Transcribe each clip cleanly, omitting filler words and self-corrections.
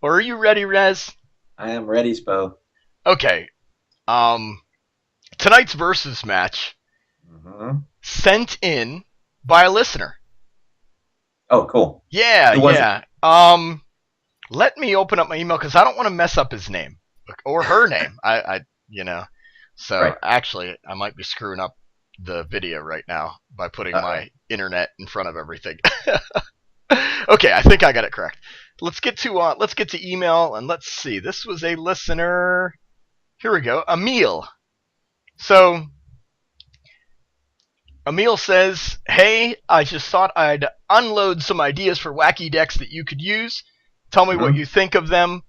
Or are you ready, Rez? I am ready, Spo. Okay. Um, tonight's versus match Hmm. sent in by a listener. Oh, cool. Yeah, Who was it? yeah. Let me open up my email because I don't want to mess up his name or her name. You know. So Right. actually, I might be screwing up the video right now by putting Uh-oh. my internet in front of everything. Okay, I think I got it correct. Let's get to email and let's see. This was a listener. Here we go. Emil. So Emil says, "Hey, I just thought I'd unload some ideas for wacky decks that you could use. Tell me what Hmm. you think of them."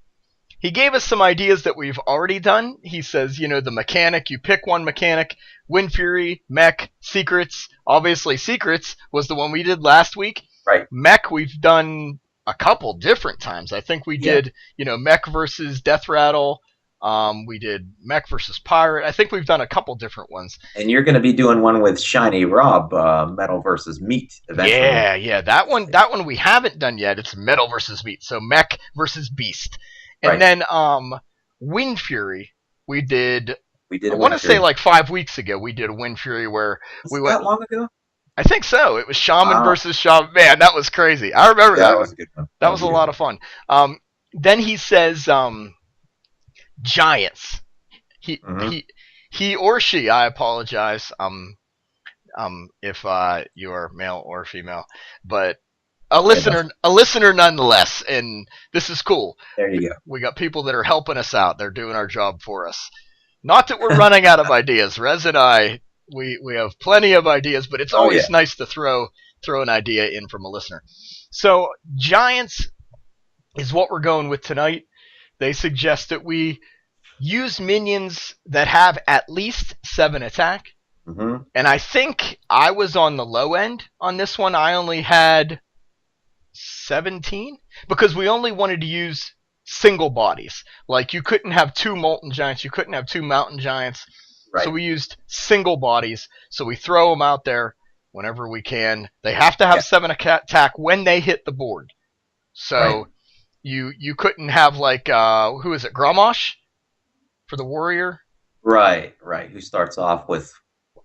He gave us some ideas that we've already done. He says, the mechanic, you pick one mechanic, Wind Fury, Mech, Secrets. Obviously, Secrets was the one we did last week. Right. Mech, we've done a couple different times. I think we Yeah. did, Mech versus Death Rattle. We did Mech versus Pirate. I think we've done a couple different ones. And you're going to be doing one with Shiny Rob, Metal versus Meat, eventually. Yeah, yeah, that one we haven't done yet. It's Metal versus Meat, so Mech versus Beast, and Right. then Wind Fury. We did. We did I a want Wind to say Fury. like 5 weeks ago we did a Wind Fury where Was we it went. that long ago? I think so. It was Shaman Wow. versus Shaman. Man, that was crazy. I remember Yeah, that that one. was a good one. That That was was a a good lot one. of fun. Then he says Giants. He Hmm. he he or she. I apologize. If you are male or female, but a Yeah, that's listener nonetheless, and this is cool. there you We got people that are helping us out. They're doing our job for us. Not that we're running out of ideas. Rez and I, we have plenty of ideas, but it's Oh, yeah. always nice to throw an idea in from a listener. So Giants is what we're going with tonight. They suggest that we use minions that have at least 7 attack. Hmm. And I think I was on the low end on this one. I only had 17 because we only wanted to use single bodies. Like you couldn't have two molten giants, you couldn't have two mountain giants. So Right. we used single bodies. So we throw them out there whenever we can. They have to have Yeah. 7 attack when they hit the board. Right. So you couldn't have like who is it, Grommash for the warrior? Right. Right. Who starts off with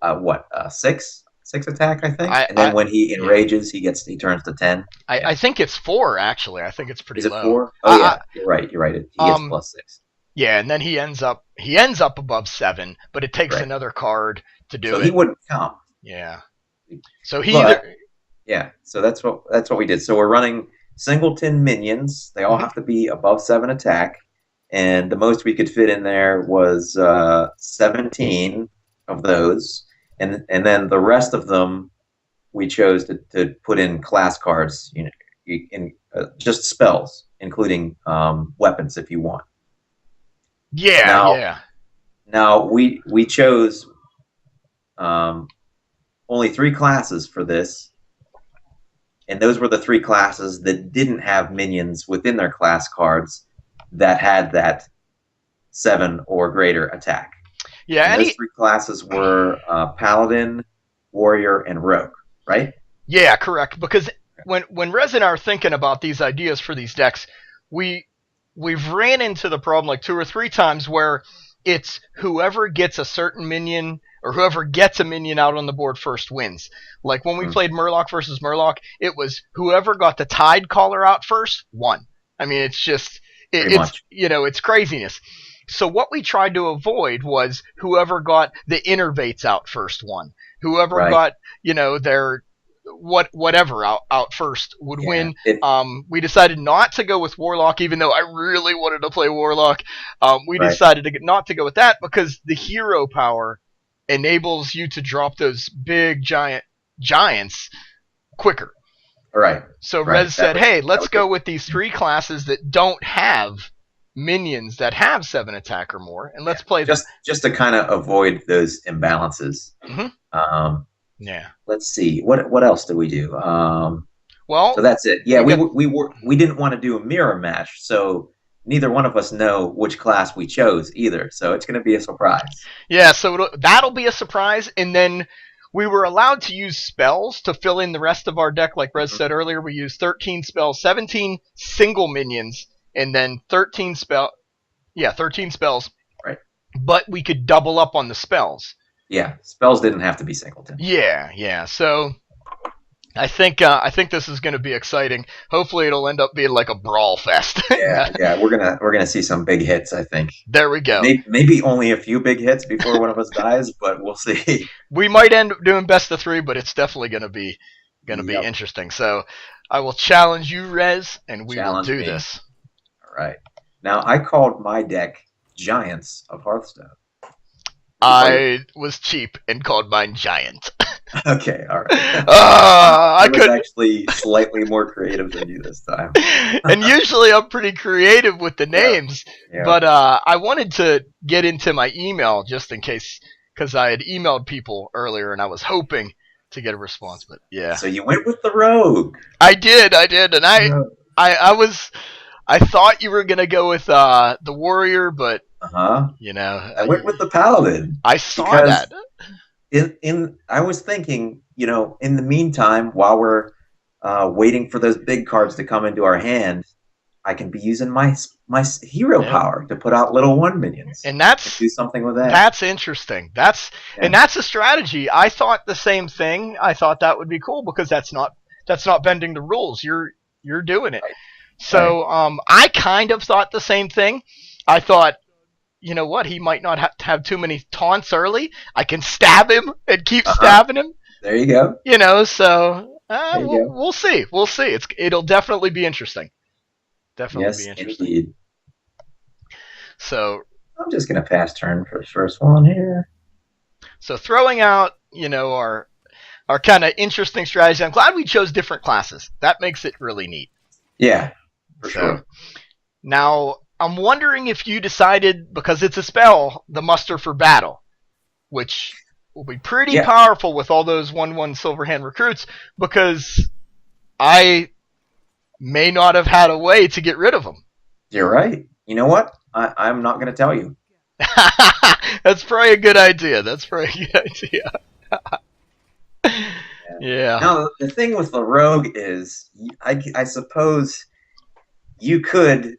what? Six attack, I think. I And then I when he yeah. enrages, he turns to 10. Yeah. I think it's 4 actually. I think it's pretty Is it low. 4? Oh, I, yeah. You're right. You're right. He I gets plus 6. Yeah, and then he ends up above 7, but it takes Right. another card to do So he it. wouldn't count. Yeah. So he But either yeah, so that's what we did. So we're running singleton minions. They all mhm. have to be above 7 attack, and the most we could fit in there was 17 of those, and then the rest of them we chose to put in class cards. In just spells, including weapons if you want. Yeah, Now, yeah. now we chose um, only 3 classes for this, and those were the 3 classes that didn't have minions within their class cards that had that 7 or greater attack. Yeah, And those 3 classes were Paladin, Warrior, and Rogue, right? yeah, correct. Because when Rez and I are thinking about these ideas for these decks, we we've ran into the problem like 2 or 3 times where it's whoever gets a certain minion or whoever gets a minion out on the board first wins. Like when we Mm, played Murloc versus Murloc, it was whoever got the Tide Caller out first won. I mean, it's just pretty it's much. it's craziness. So what we tried to avoid was whoever got the innervates out first won. Whoever Right. got their whatever out first would Yeah. win. We decided not to go with Warlock, even though I really wanted to play Warlock. We Right. decided not to go with that because the hero power enables you to drop those big giants quicker. Right. So Right. Rez said, "Hey, That let's was it. go with these 3 classes that don't have minions that have 7 attack or more, and Yeah. let's play them." Just to kind of avoid those imbalances. Hmm. Um, Yeah. let's see. What else did we do? So Well, that's it. Yeah, we got we didn't want to do a mirror match, so neither one of us know which class we chose either. So it's going to be a surprise. Yeah, so that'll be a surprise. And then we were allowed to use spells to fill in the rest of our deck. Like Rez Mhm. said earlier, we used 13 spells, 17 single minions, and then 13 spell. Yeah, 13 spells. Right. But we could double up on the spells. Yeah, spells didn't have to be singleton. Yeah. So I think this is going to be exciting. Hopefully, it'll end up being like a brawl fest. Yeah, we're gonna see some big hits. I think. There we go. Maybe only a few big hits before one of us dies, but we'll see. We might end up doing best of 3, but it's definitely going to be interesting. So I will challenge you, Rez, and we will do this. All right. Now I called my deck Giants of Hearthstone. I was cheap and called mine Giant. Okay, all right. I was actually slightly more creative than you this time. And usually I'm pretty creative with the names, but I wanted to get into my email just in case, because I had emailed people earlier and I was hoping to get a response. But yeah. So you went with the Rogue. I did, and I thought you were gonna go with the Warrior, but I went with the Paladin. I saw that. I was thinking, in the meantime, while we're waiting for those big cards to come into our hand, I can be using my hero power to put out little 1 minions, and do something with that. That's interesting. And that's a strategy. I thought the same thing. I thought that would be cool because that's not bending the rules. You're doing it. Right. So I kind of thought the same thing. I thought, you know what? He might not have too many taunts early. I can stab him and keep stabbing him. There you go. So we'll see. We'll see. It'll definitely be interesting. Definitely be interesting. Indeed. So I'm just gonna pass turn for the first one here. So throwing out, our kind of interesting strategy. I'm glad we chose different classes. That makes it really neat. Yeah, for sure. Now, I'm wondering if you decided, because it's a spell, the Muster for Battle, which will be pretty powerful with all those 1/1 Silverhand recruits, because I may not have had a way to get rid of them. You're right. You know what? I'm not going to tell you. That's probably a good idea. Yeah. Now, the thing with the Rogue is, I suppose you could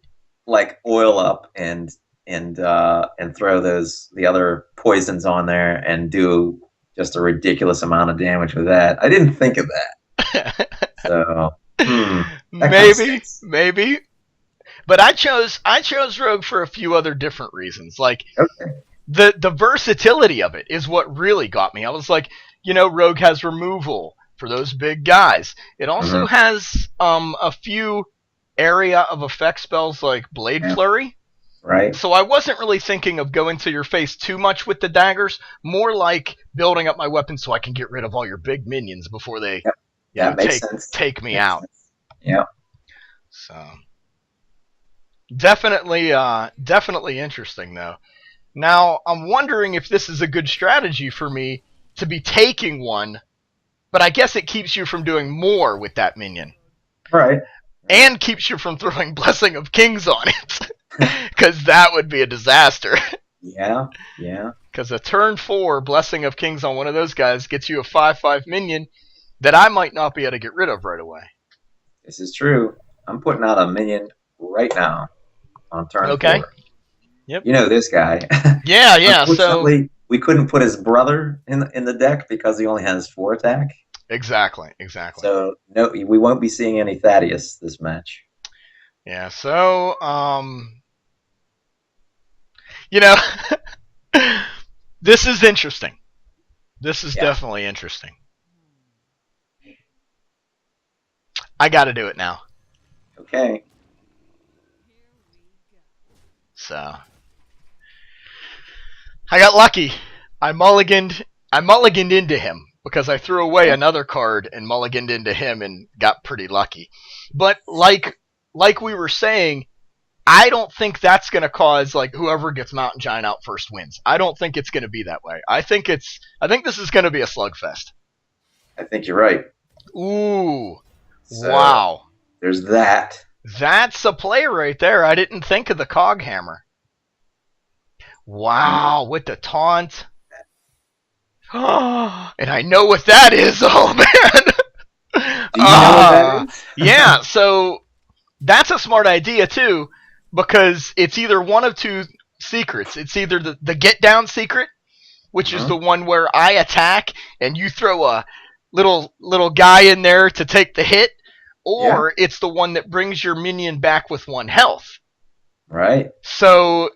oil up and throw the other poisons on there and do just a ridiculous amount of damage with that. I didn't think of that. So maybe. But I chose Rogue for a few other different reasons. The versatility of it is what really got me. I was like, Rogue has removal for those big guys. It also has a few area of effect spells like Blade Flurry. Right. So I wasn't really thinking of going to your face too much with the daggers, more like building up my weapons so I can get rid of all your big minions before they take me out. Yeah. So definitely interesting though. Now I'm wondering if this is a good strategy for me to be taking one, but I guess it keeps you from doing more with that minion. Right. And keeps you from throwing Blessing of Kings on it. Because that would be a disaster. Yeah. Because a turn 4 Blessing of Kings on one of those guys gets you a 5/5 minion that I might not be able to get rid of right away. This is true. I'm putting out a minion right now on turn 4. Yep. You know this guy. Yeah. So we couldn't put his brother in the deck because he only has 4 attack. Exactly. So no, we won't be seeing any Thaddeus this match. Yeah. So this is interesting. This is definitely interesting. I got to do it now. Okay. So I got lucky. I mulliganed into him because I threw away another card and mulliganed into him and got pretty lucky. But like we were saying, I don't think that's going to cause whoever gets Mountain Giant out first wins. I don't think it's going to be that way. I think this is going to be a slugfest. I think you're right. Ooh. So, wow. There's that. That's a play right there. I didn't think of the Cog Hammer. Wow, with the taunt. And I know what that is. Oh, man. Do you know what that is? Yeah, so that's a smart idea, too, because it's either one of two secrets. It's either the get down secret, which is the one where I attack and you throw a little guy in there to take the hit, or it's the one that brings your minion back with 1 health. Right. So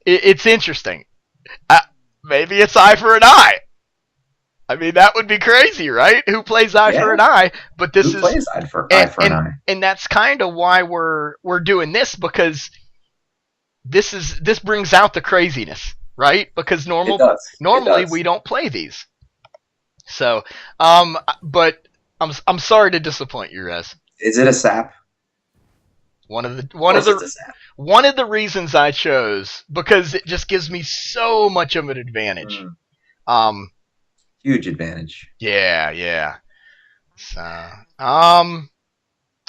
it's interesting. Maybe it's eye for an eye. I mean, that would be crazy, right? Who plays eye for an eye? But this Who is plays eye for an eye? And that's kind of why we're doing this, because this brings out the craziness, right? Because normally we don't play these. So, but I'm sorry to disappoint you, Rez. Is it a sap? One of the reasons I chose, because it just gives me so much of an advantage. Huge advantage. Yeah. So,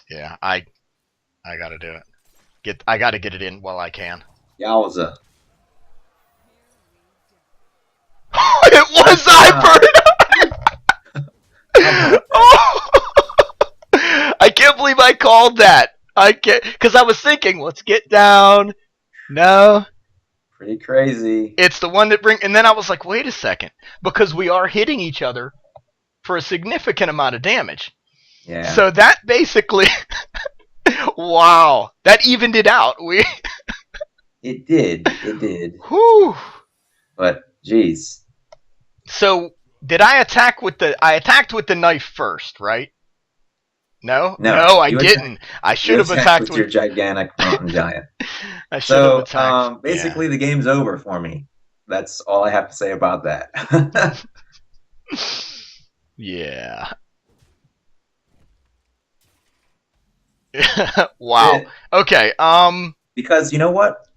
yeah, I gotta do it. I gotta get it in while I can. Yowza. It was Eye. Oh, I can't believe I called that. I can't, because I was thinking, let's get down. No. Pretty crazy. It's the one that and then I was like, wait a second, because we are hitting each other for a significant amount of damage. Yeah. So that basically, wow, that evened it out. It did. Whew. But geez. So did I attack with I attacked with the knife first, right? No, I didn't. I should have attacked with your gigantic mountain giant. I should have attacked. Basically, the game's over for me. That's all I have to say about that. Yeah. Wow. Okay. Because you know what?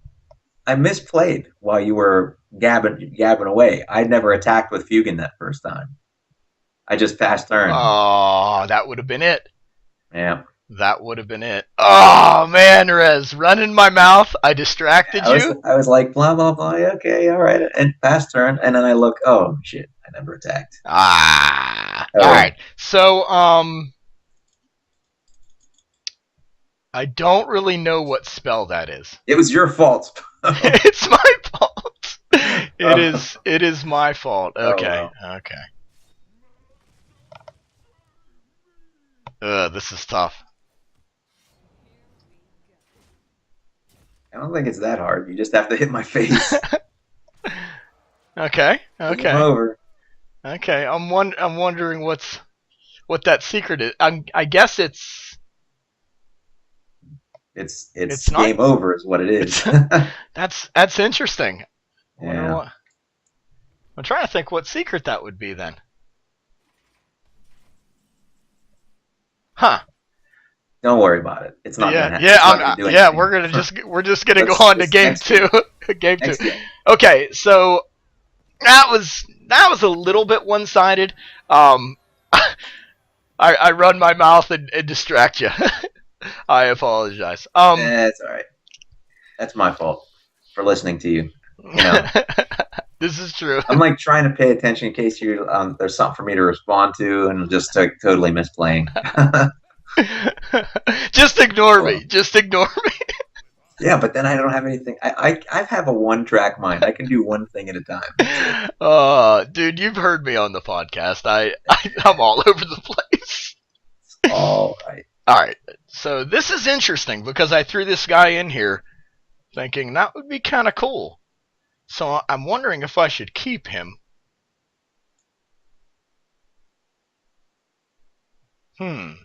I misplayed while you were gabbing away. I never attacked with Fugan that first time. I just fast turned. Oh, that would have been it. Yeah. That would have been it. Oh, man, Rez, running my mouth. I distracted you. I was like, blah, blah, blah. Okay, all right. And fast turn. And then I look, oh, shit. I never attacked. All right. So, I don't really know what spell that is. It was your fault. It's my fault. It is my fault. Okay. Okay. This is tough. I don't think it's that hard. You just have to hit my face. Okay. Game over. Okay. I'm wondering what that secret is. I guess it's game over is what it is. That's interesting. Yeah. I'm trying to think what secret that would be then. Huh. Don't worry about it. It's not gonna happen. We're just gonna go on to game two. Game two. Okay, so that was a little bit one-sided. I run my mouth and distract you. I apologize. That's all right. That's my fault for listening to you. You know. This is true. I'm like trying to pay attention in case you there's something for me to respond to, and just totally misplaying. Just ignore me. Just ignore me. Yeah, but then I don't have anything. I have a one-track mind. I can do one thing at a time. Dude, you've heard me on the podcast. I'm all over the place. All right. All right. So this is interesting because I threw this guy in here thinking that would be kind of cool. So I'm wondering if I should keep him. I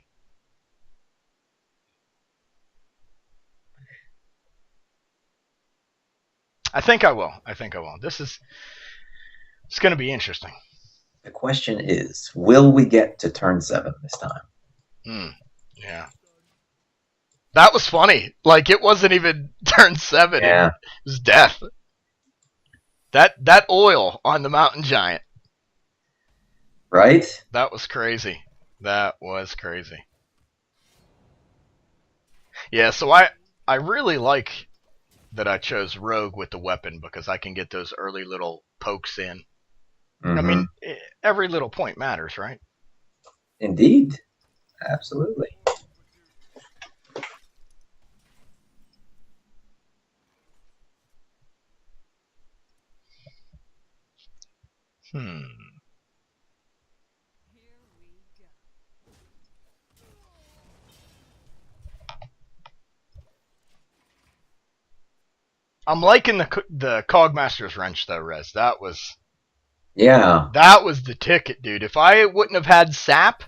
think I will. It's going to be interesting. The question is, will we get to turn 7 this time? Yeah. That was funny. Like, it wasn't even turn 7. Yeah. It was death. That oil on the mountain giant. Right? That was crazy. Yeah, so I really like that I chose Rogue with the weapon because I can get those early little pokes in. I mean, every little point matters, right? Indeed. Absolutely. Hmm. I'm liking the Cogmaster's Wrench though, Rez. Yeah, That was the ticket, dude. If I wouldn't have had Sap,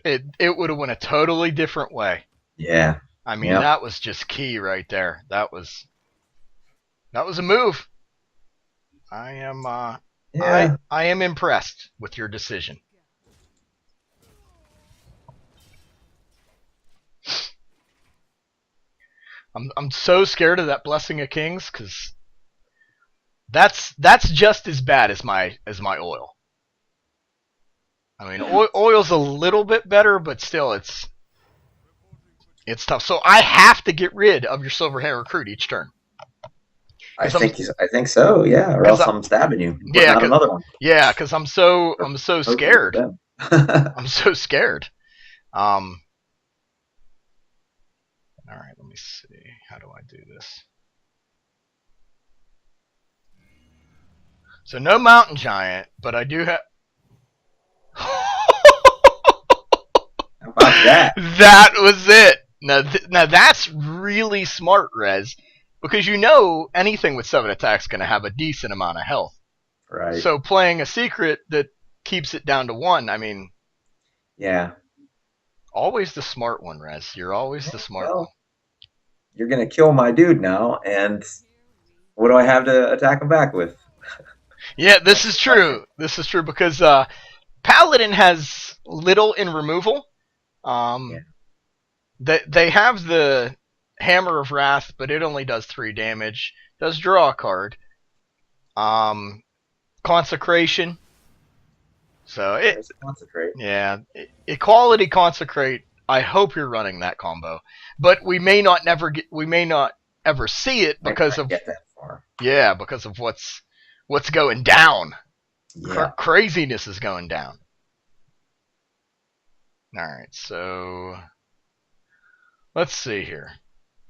it would have went a totally different way. yeah, I mean, yep, that was just key right there. That was a move. I am yeah. I am impressed with your decision. I'm so scared of that Blessing of Kings because that's just as bad as my oil. I mean, oil's a little bit better, but still, it's tough. So I have to get rid of your Silver Hair Recruit each turn I because I'm think I think so. Yeah, or because else I'm stabbing you and putting yeah, out another one. because I'm so Hopefully with scared. them. I'm so scared. Um. All right, let me see. How do I do this? So no Mountain Giant, but I do have. How about that? That was it. Now that's really smart, Rez, because you know anything with 7 attacks is going to have a decent amount of health. Right. So playing a secret that keeps it down to 1, I mean, Yeah. always the smart one, Rez. You're always Yeah, the smart one. well, you're gonna kill my dude now, and what do I have to attack him back with? Yeah, this That's is the question. true. This is true because Paladin has little in removal. Yeah. Um, they have the Hammer of Wrath, but it only does 3 damage. Does draw a card. Um, Consecration. So There's consecrate. yeah, Equality Consecrate. I hope you're running that combo, but we may not ever see it Might because not of get that far. because of what's going down. Yeah. Craziness is going down. All right, so let's see here.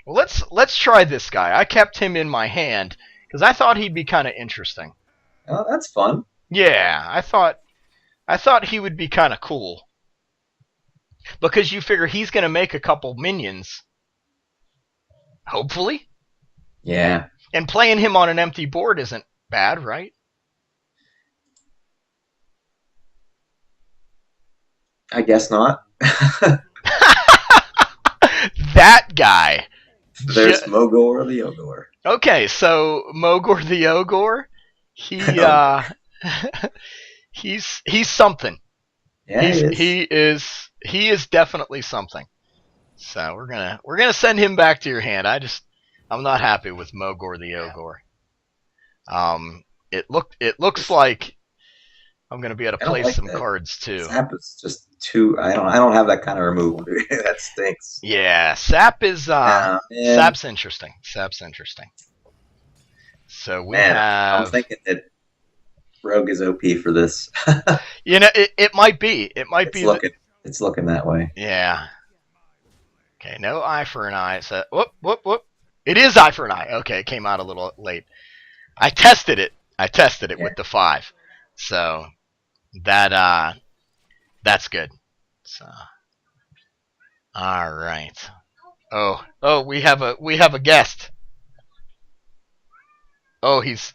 Well, let's try this guy. I kept him in my hand because I thought he'd be kind of interesting. Oh, that's fun. Yeah, I thought he would be kind of cool because you figure he's going to make a couple minions, hopefully, Yeah. and playing him on an empty board isn't bad, right? I guess not. That guy. There's Mogor the Ogor. Okay, so Mogor the Ogor, he Oh, he's something. yeah, he is. He is definitely something. So we're gonna send him back to your hand. I'm not happy with Mogor the Yeah. Ogor. It looks like I'm gonna be able to I don't play like some that. cards too. Sap is just too. I don't have that kind of removal. Dude. That stinks. Yeah, Sap is Man, Sap's interesting. Sap's interesting. So we man, I'm have thinking that Rogue is OP for this. it might be. It might it's be that looking. It's looking that way. yeah. Okay, no eye for an eye. So whoop whoop whoop. It is eye for an eye. Okay, it came out a little late. I tested it. I tested it Yeah. with the 5. So that that's good. So all right. Oh, we have a guest. Oh, he's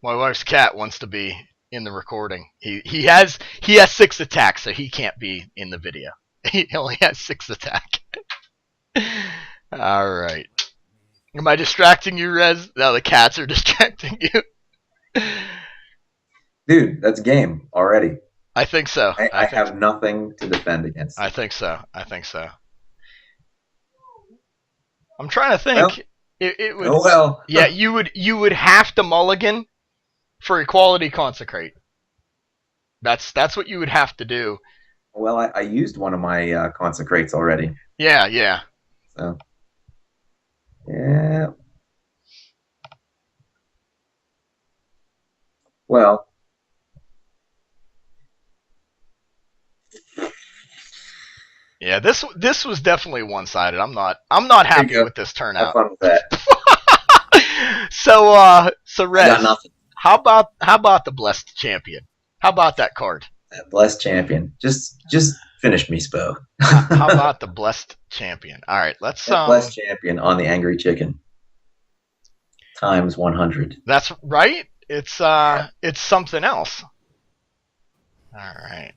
my wife's cat wants to be in the recording. He has 6 attacks, so he can't be in the video. He only has 6 attack. All right. Am I distracting you, Rez? No, the cats are distracting you. Dude, that's game already. I think so. I have nothing to defend against I it. think so. I think so. I'm trying to Well, think. It would. oh well. Yeah, you would have to mulligan for Equality Consecrate. That's what you would have to do. Well, I used one of my consecrates already. Yeah, yeah. So, yeah. Well, Yeah, this was definitely one-sided. I'm not there you happy go. with this Have turnout. fun with that. So I got Rez, nothing. how about the Blessed Champion? How about that card? That blessed champion. Just finish me, Spo. How about the Blessed Champion? All right, let's That blessed champion on the angry chicken times 100. That's right. It's something else. All right.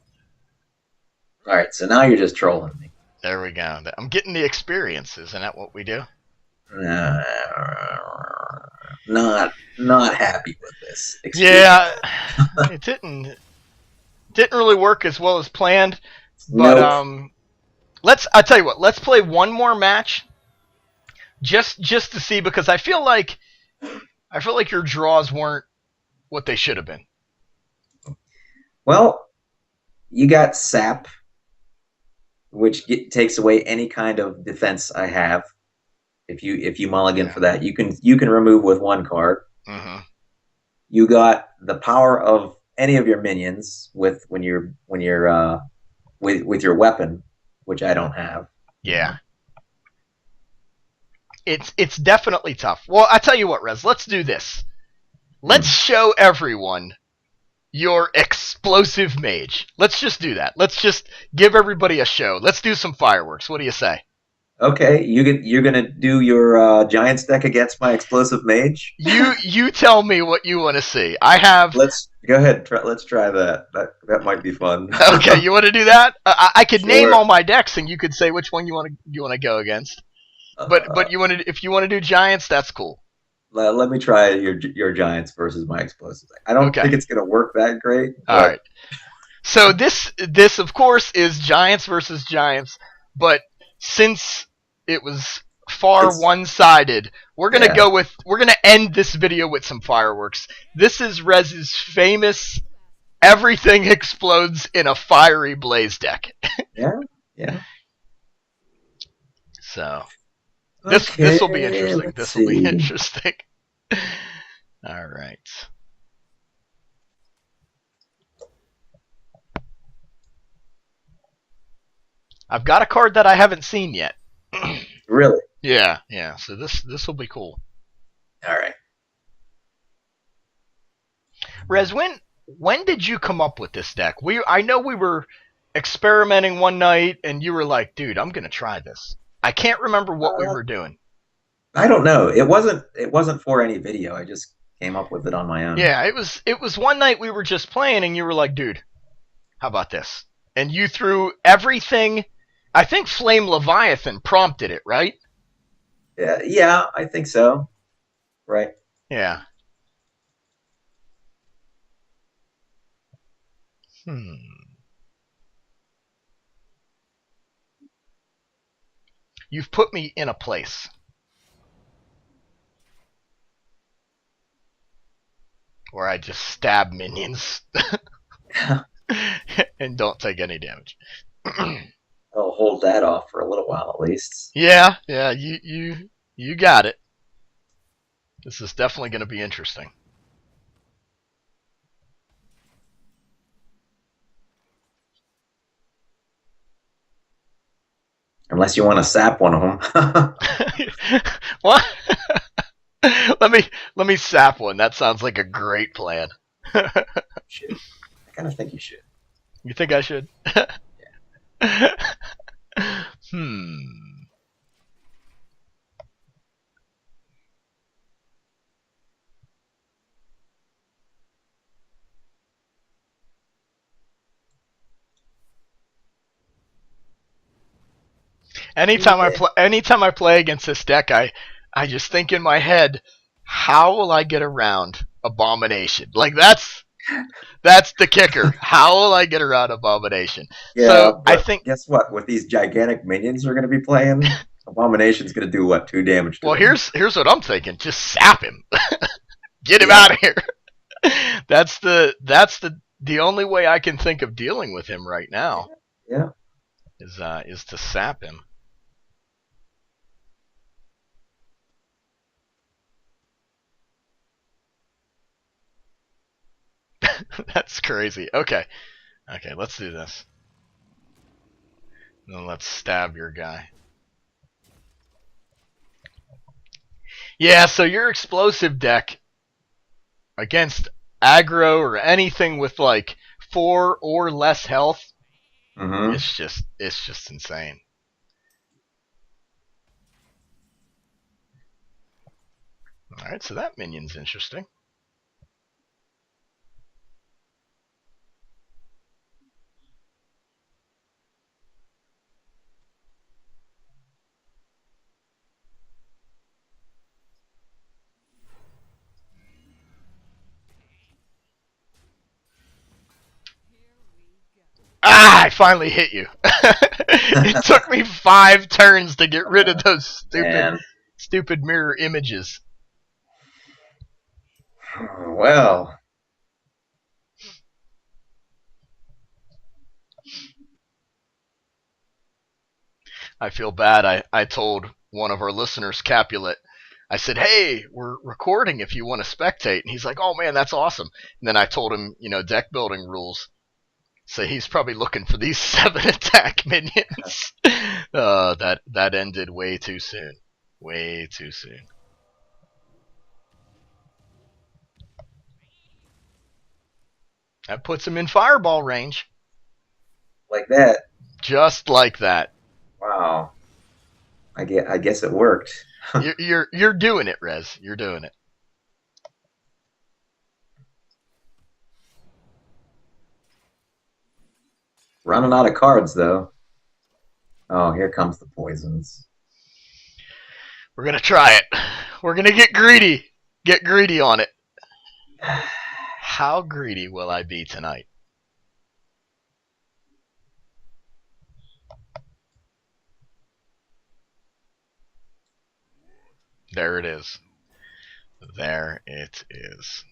All right, so now you're just trolling me. There we go. I'm getting the experience. Isn't that what we do? Not happy with this. Yeah, it didn't really work as well as planned. But Nope. I'll tell you what. Let's play one more match, just to see, because I feel like your draws weren't what they should have been. Well, you got sap, which takes away any kind of defense I have. If you mulligan for that, you can remove with one card. Mm-hmm. You got the power of any of your minions with when you're with your weapon, which I don't have. Yeah. It's definitely tough. Well, I tell you what, Rez, let's do this. Let's show everyone your explosive mage. Let's just do that. Let's just give everybody a show. Let's do some fireworks. What do you say? Okay, you're gonna do your Giants deck against my explosive mage. You tell me what you want to see. I have. Let's go ahead. Let's try that. That might be fun. Okay, you want to do that? I could Sure. name all my decks, and you could say which one you want to go against. But if you want to do Giants, that's cool. Let me try your Giants versus my explosive deck. I don't think it's gonna work that great. All right. So this of course is Giants versus Giants, but since it was far one-sided, we're gonna end this video with some fireworks. This is Rez's famous everything explodes in a fiery blaze deck. Yeah. So this will be interesting. This will be interesting. All right. I've got a card that I haven't seen yet. Really? Yeah. So this will be cool. All right. Rez, when did you come up with this deck? I know we were experimenting one night, and you were like, "Dude, I'm gonna try this." I can't remember what we were doing. I don't know. It wasn't for any video. I just came up with it on my own. Yeah, it was one night we were just playing, and you were like, "Dude, how about this?" And you threw everything. I think Flame Leviathan prompted it, right? Yeah, I think so. Right. Yeah. You've put me in a place where I just stab minions and don't take any damage. I'll hold that off for a little while at least. Yeah, you got it. This is definitely going to be interesting. Unless you want to sap one of them. What? let me sap one. That sounds like a great plan. Should. I kind of think you should. You think I should? Yeah. Anytime I play against this deck, I just think in my head, how will I get around Abomination? Like that's the kicker. How will I get around Abomination? Yeah, so I think. Guess what? With these gigantic minions we're going to be playing, Abomination's going to do what? 2 damage to Well, them. here's what I'm thinking. Just sap him. Get him out of here. That's the only way I can think of dealing with him right now. Yeah. Is to sap him. That's crazy. Okay, let's do this. Then let's stab your guy. Yeah, so your explosive deck against aggro or anything with like 4 or less health, Mm-hmm. it's just insane. All right, so that minion's interesting. Ah, I finally hit you. It took me 5 turns to get rid of those And stupid mirror images. well, I feel bad. I told one of our listeners, Capulet, I said, hey, we're recording if you want to spectate. And he's like, oh man, that's awesome. And then I told him, deck building rules. So he's probably looking for these 7 attack minions. That ended way too soon. Way too soon. That puts him in fireball range. like that. Just like that. Wow. I guess it worked. You're doing it, Rez. You're doing it. Running out of cards though. Oh, here comes the poisons. We're gonna try it. We're gonna get greedy. Get greedy on it. How greedy will I be tonight? There it is. There it is.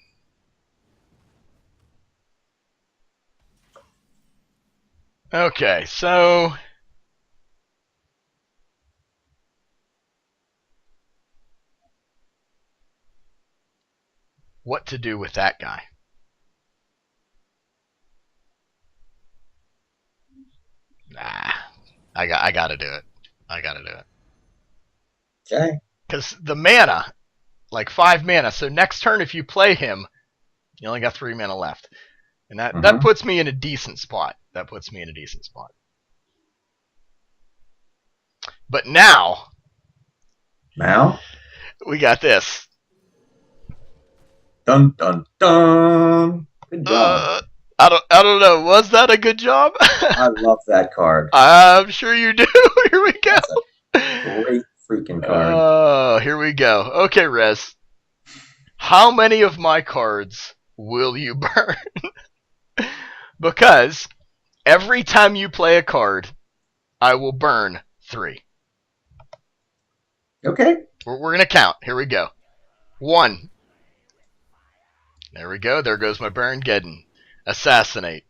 Okay, so what to do with that guy? Nah, I gotta do it. I gotta do it. Okay. Because the mana, like 5 mana, so next turn if you play him, you only got 3 mana left. And that Mm-hmm. puts me in a decent spot. That puts me in a decent spot. But now, Now, we got this. dun dun dun. Good job. Uh, I don't know. Was that a good job? I love that card. I'm sure you do. Here we go. That's a great freaking card. Here we go. Okay, Rez. How many of my cards will you burn? Because every time you play a card, I will burn 3. Okay. We're gonna count. Here we go. 1. There we go. There goes my burn. Geddon. Assassinate.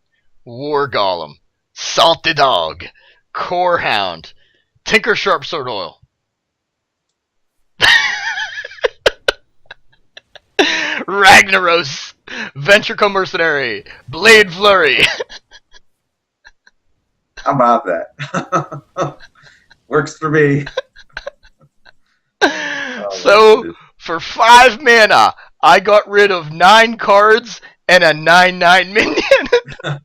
War Golem. Salty Dog. Core Hound. Tinker Sharpsword Oil. Ragnaros. Ventricle Mercenary. Blade Flurry. How about that? Works for me. So, for 5 mana, I got rid of 9 cards and a 9/9 minion.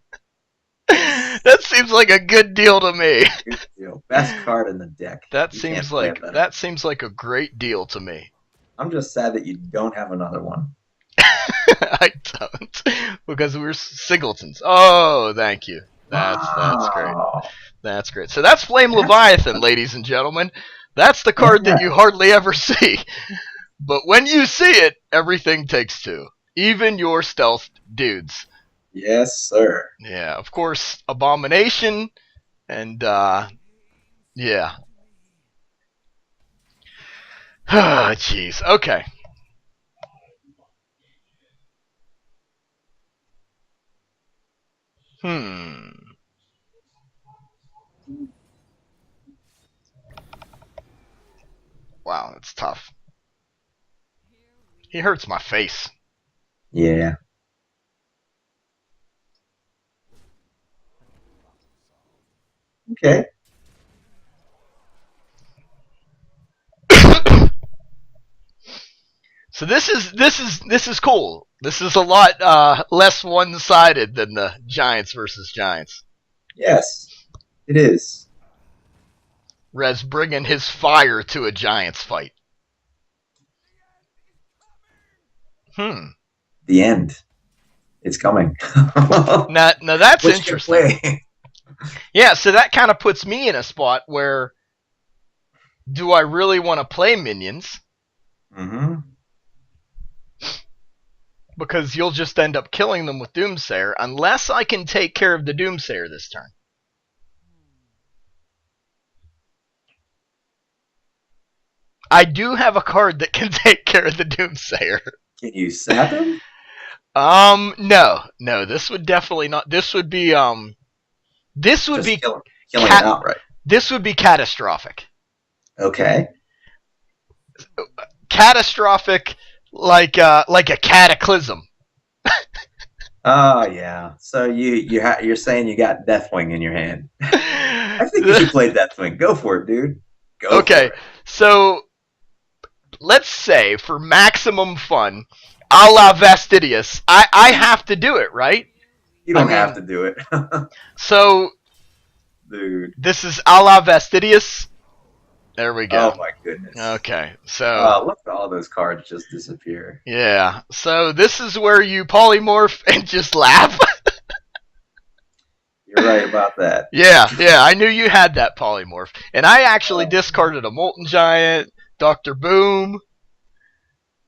That seems like a good deal to me. Good deal. Best card in the deck. That You seems can't play like it better. that seems like a great deal to me. I'm just sad that you don't have another one. I don't, because we're singletons. Oh, thank you. That's great. Wow. That's great. So that's Flame Leviathan, ladies and gentlemen. That's the card that you hardly ever see. But when you see it, everything takes 2. Even your stealth dudes. Yes, sir. Yeah, of course, Abomination, and yeah. Jeez. Okay. Hmm. Wow, that's tough. He hurts my face. Yeah. Okay. So this is cool. This is a lot less one-sided than the Giants versus Giants. Yes, it is. Rez bringing his fire to a Giants fight. The end. It's coming. Now that's Which interesting. Yeah, so that kind of puts me in a spot where, do I really want to play minions? Mm-hmm. Because you'll just end up killing them with Doomsayer unless I can take care of the Doomsayer this turn. I do have a card that can take care of the Doomsayer. Can you sap him? No. This would definitely not. This would be killing him outright. This would be catastrophic. Okay. Catastrophic, like a cataclysm. Oh yeah. So you're saying you got Deathwing in your hand. I think you should play Deathwing. Go for it, dude. Go for it. So let's say for maximum fun, a la Vastidius, I have to do it, right? You don't have to do it. So, dude, this is a la Vastidius. There we go. Oh my goodness. Okay, so look at all those cards just disappear. Yeah, so this is where you polymorph and just laugh. You're right about that. Yeah, I knew you had that polymorph. And I actually discarded a Molten Giant, Dr. Boom.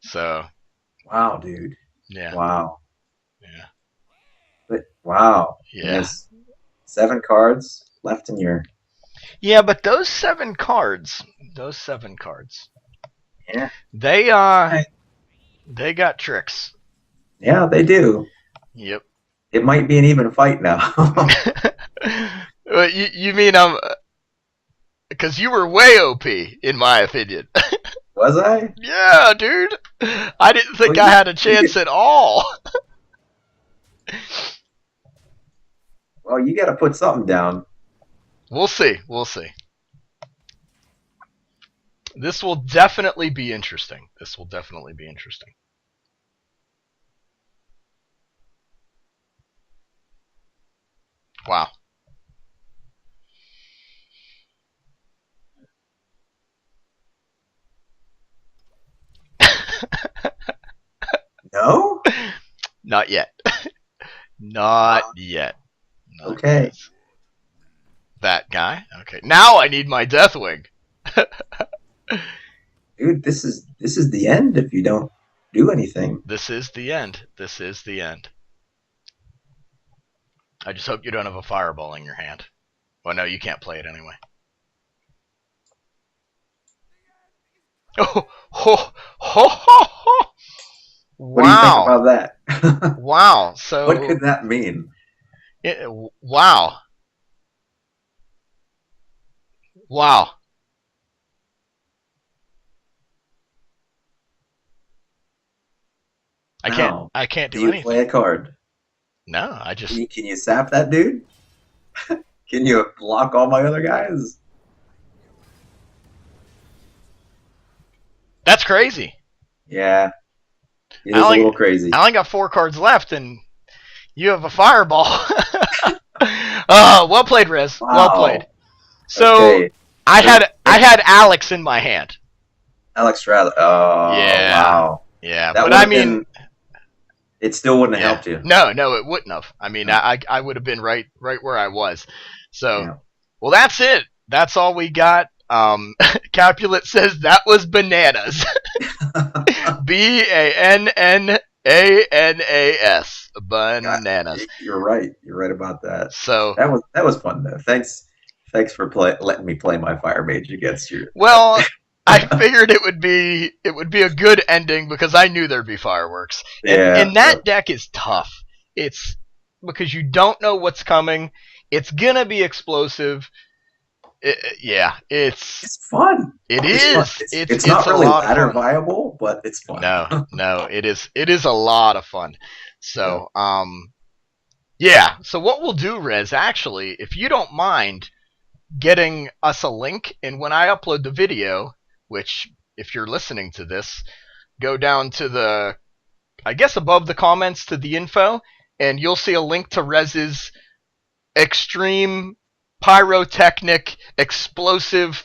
So. Wow, dude. Yeah. Wow. Yeah. But, wow. Yeah. There's 7 cards left in your... Yeah, but those 7 cards, yeah, they got tricks. Yeah, they do. Yep. It might be an even fight now. You mean because you were way OP in my opinion. Was I? Yeah, dude. I didn't think I had a chance at all. Well, you got to put something down. We'll see. This will definitely be interesting. Wow. No? Not yet. Not yet. Okay. Yet. That guy. Okay. Now I need my Deathwing. Dude, this is the end if you don't do anything. This is the end. I just hope you don't have a fireball in your hand. Well, no, you can't play it anyway. Oh, ho, ho, ho, ho. What do you think about that? Wow. So what could that mean? Wow. I can't do anything. Do you play a card? No, I just... Can you sap that dude? Can you block all my other guys? That's crazy. Yeah. It is a little crazy. I only got 4 cards left, and you have a fireball. Oh, well played, Rez. Wow. Well played. So, okay. I had Alex in my hand. Alex Rather. Oh, yeah. Wow. Yeah, but I mean... It still wouldn't have helped you. No, it wouldn't have. I mean, I would have been right where I was. So, well, that's it. That's all we got. Capulet says that was bananas. BANNANAS. Bananas. God, you're right. You're right about that. So that was fun though. Thanks for letting me play my Fire Mage against you. Well, I figured it would be a good ending because I knew there'd be fireworks. And that deck is tough. It's because you don't know what's coming. It's gonna be explosive. It's fun. It's not really ladder viable, but it's fun. No, it is a lot of fun. So yeah. So what we'll do, Rez, actually, if you don't mind getting us a link, and when I upload the video, which if you're listening to this, go down to the, I guess above the comments to the info, and you'll see a link to Rez's extreme pyrotechnic, explosive,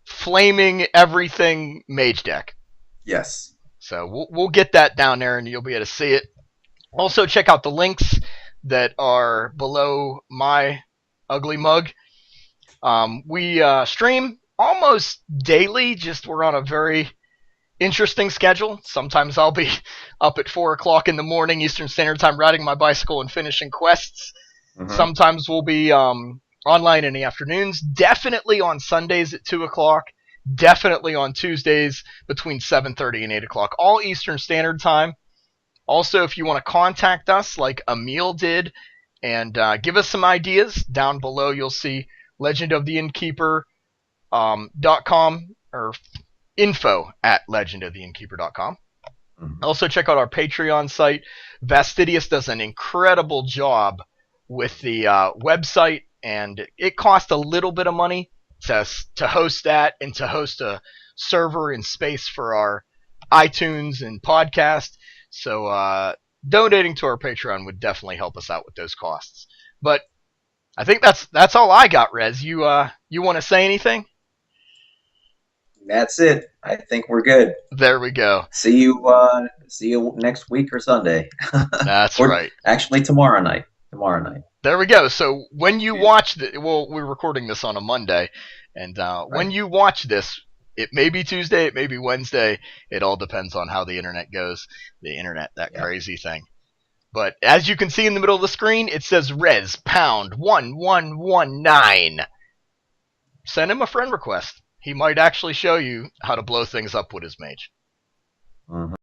flaming everything mage deck. Yes. So we'll get that down there, and you'll be able to see it. Also, check out the links that are below my ugly mug. We stream almost daily. Just we're on a very interesting schedule. Sometimes I'll be up at 4 o'clock in the morning Eastern Standard Time riding my bicycle and finishing quests. Mm-hmm. Sometimes we'll be online in the afternoons. Definitely on Sundays at 2 o'clock. Definitely on Tuesdays between 7:30 and 8 o'clock. All Eastern Standard Time. Also, if you want to contact us like Emil did and give us some ideas, down below you'll see legendofttheinnkeeper.com or info@legendofttheinnkeeper.com. Mm-hmm. Also, check out our Patreon site. Vastidius does an incredible job with the website, and it costs a little bit of money to host that and to host a server and space for our iTunes and podcast. So donating to our Patreon would definitely help us out with those costs. But I think that's all I got, Rez. You want to say anything? That's it. I think we're good. There we go. See you next week or Sunday. That's or right. Actually, tomorrow night. Tomorrow night. There we go. So when you watch we're recording this on a Monday, and when you watch this, it may be Tuesday, it may be Wednesday. It all depends on how the internet goes. The internet, that crazy thing. But as you can see in the middle of the screen, it says Rez pound 1119. Send him a friend request. He might actually show you how to blow things up with his mage. Mm-hmm.